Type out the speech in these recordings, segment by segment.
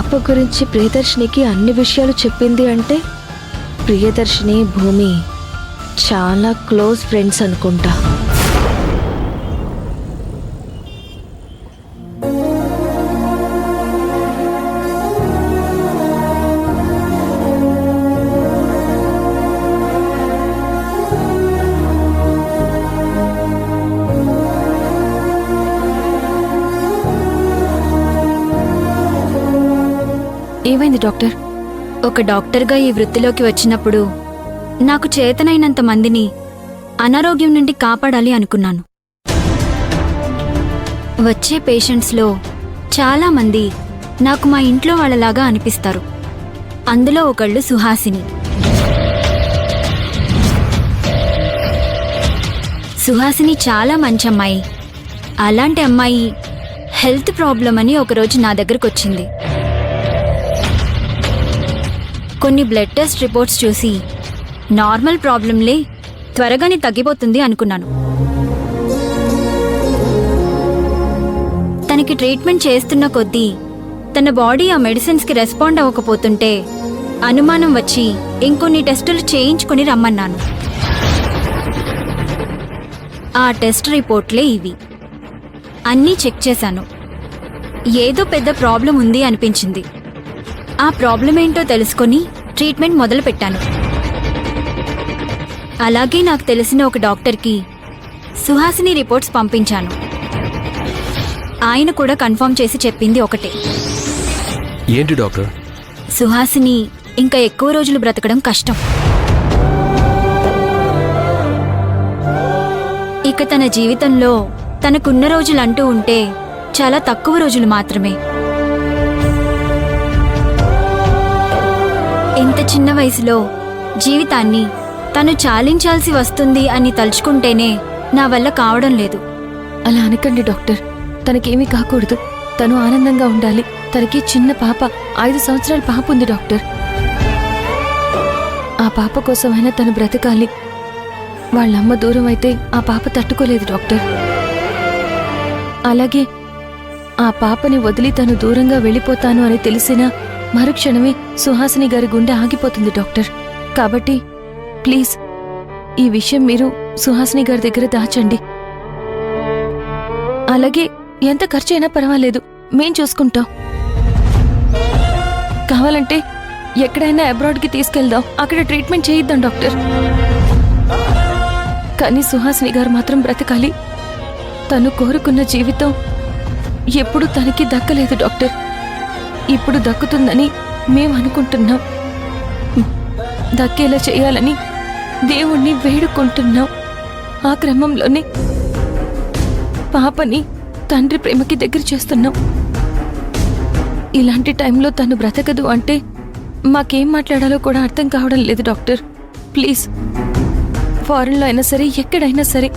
పాప గురించి ప్రియదర్శినికి అన్ని విషయాలు చెప్పింది అంటే ప్రియదర్శిని భూమి చాలా క్లోజ్ ఫ్రెండ్స్ అనుకుంటా. ఏమైంది డాక్టర్? ఒక డాక్టర్గా ఈ వృత్తిలోకి వచ్చినప్పుడు నాకు చేతనైనంత మందిని అనారోగ్యం నుండి కాపాడాలి అనుకున్నాను. వచ్చే పేషెంట్స్లో చాలామంది నాకు మా ఇంట్లో వాళ్ళలాగా అనిపిస్తారు. అందులో ఒకళ్ళు సుహాసిని. సుహాసిని చాలా మంచి అమ్మాయి. అలాంటి అమ్మాయి హెల్త్ ప్రాబ్లం అని ఒకరోజు నా దగ్గరకు వచ్చింది. కొన్ని బ్లడ్ టెస్ట్ రిపోర్ట్స్ చూసి నార్మల్ ప్రాబ్లంలే, త్వరగానే తగ్గిపోతుంది అనుకున్నాను. తనకి ట్రీట్మెంట్ చేస్తున్న కొద్దీ తన బాడీ ఆ మెడిసిన్స్కి రెస్పాండ్ అవ్వకపోతుంటే అనుమానం వచ్చి ఇంకొన్ని టెస్టులు చేయించుకుని రమ్మన్నాను. ఆ టెస్ట్ రిపోర్ట్లే ఇవి. అన్నీ చెక్ చేశాను. ఏదో పెద్ద ప్రాబ్లం ఉంది అనిపించింది. ఆ ప్రాబ్లం ఏంటో తెలుసుకొని ట్రీట్మెంట్ మొదలుపెట్టాను. అలాగే నాకు తెలిసిన ఒక డాక్టర్కి సుహాసిని రిపోర్ట్స్ పంపించాను. ఆయన కూడా కన్ఫర్మ్ చేసి చెప్పింది ఒకటే. ఏంటి డాక్టర్? సుహాసిని ఇంకా ఎక్కువ రోజులు బ్రతకడం కష్టం. ఇక తన జీవితంలో తనకున్న రోజులు అంటూ ఉంటే చాలా తక్కువ రోజులు మాత్రమే. ఇంత చిన్న వయసులో జీవితాన్ని తను చాలించాల్సి వస్తుంది అని తలుచుకుంటేనే నా వల్ల కావడం లేదు. అలా అనకండి డాక్టర్. తనకేమీ కాకూడదు. తను ఆనందంగా ఉండాలి. తనకి చిన్న పాప, 5 సంవత్సరాల పాప ఉంది డాక్టర్. ఆ పాప కోసమైనా తను బ్రతకాలి. వాళ్ళమ్మ దూరం అయితే ఆ పాప తట్టుకోలేదు డాక్టర్. అలాగే ఆ పాపని వదిలి తను దూరంగా వెళ్ళిపోతాను అని తెలిసినా మరుక్షణమే సుహాసిని గారి గుండె ఆగిపోతుంది డాక్టర్. కాబట్టి ప్లీజ్ ఈ విషయం మీరు సుహాసిని గారి దగ్గర దాచండి. అలాగే ఎంత ఖర్చైనా పర్వాలేదు, మేం చూసుకుంటాం. కావాలంటే ఎక్కడైనా అబ్రాడ్కి తీసుకెళ్దాం, అక్కడ ట్రీట్మెంట్ చేయిద్దాం డాక్టర్. కానీ సుహాసిని గారు మాత్రం బ్రతకాలి. తను కోరుకున్న జీవితం ఎప్పుడూ తనకి దక్కలేదు డాక్టర్. ఇప్పుడు దక్కుతుందని మేం అనుకుంటున్నాం. దక్కేలా చేయాలని దేవుణ్ణి వేడుకుంటున్నాం. ఆ క్రమంలోనే పాపని తండ్రి ప్రేమకి దగ్గర చేస్తున్నాం. ఇలాంటి టైంలో తను బ్రతకదు అంటే మాకేం మాట్లాడాలో కూడా అర్థం కావడం లేదు డాక్టర్. ప్లీజ్ ఫారెన్లో అయినా సరే, ఎక్కడైనా సరే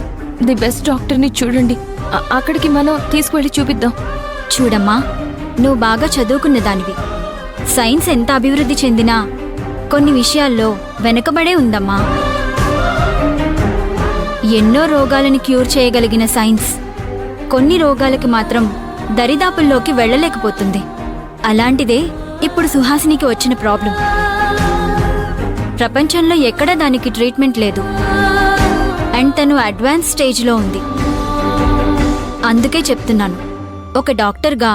ది బెస్ట్ డాక్టర్ని చూడండి. అక్కడికి మనం తీసుకువెళ్ళి చూపిద్దాం. చూడమ్మా, నువ్వు బాగా చదువుకున్న దానివి. సైన్స్ ఎంత అభివృద్ధి చెందినా కొన్ని విషయాల్లో వెనకబడే ఉందమ్మా. ఎన్నో రోగాలను క్యూర్ చేయగలిగిన సైన్స్ కొన్ని రోగాలకి మాత్రం దరిదాపుల్లోకి వెళ్ళలేకపోతుంది. అలాంటిదే ఇప్పుడు సుహాసినికి వచ్చిన ప్రాబ్లం. ప్రపంచంలో ఎక్కడా దానికి ట్రీట్మెంట్ లేదు. అండ్ తను అడ్వాన్స్ స్టేజ్లో ఉంది. అందుకే చెప్తున్నాను, ఒక డాక్టర్గా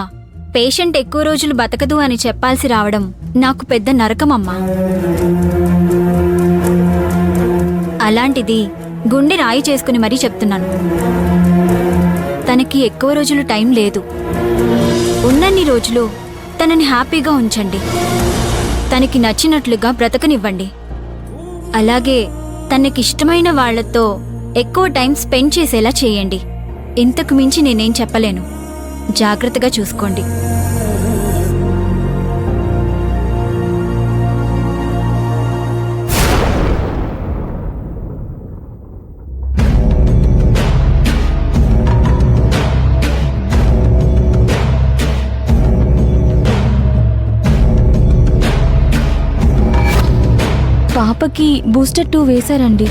పేషెంట్ ఎక్కువ రోజులు బతకదు అని చెప్పాల్సి రావడం నాకు పెద్ద నరకమమ్మా. అలాంటిది గుండె రాయి చేసుకుని మరీ చెప్తున్నాను. తనకి ఎక్కువ రోజులు టైం లేదు. ఉన్నన్ని రోజులు తనని హ్యాపీగా ఉంచండి. తనకి నచ్చినట్లుగా బ్రతకనివ్వండి. అలాగే తనకిష్టమైన వాళ్లతో ఎక్కువ టైం స్పెండ్ చేసేలా చేయండి. ఇంతకు మించి నేనేం చెప్పలేను. జాగ్రత్తగా చూసుకోండి. పాపకి బూస్టర్ 2 వేశారండి.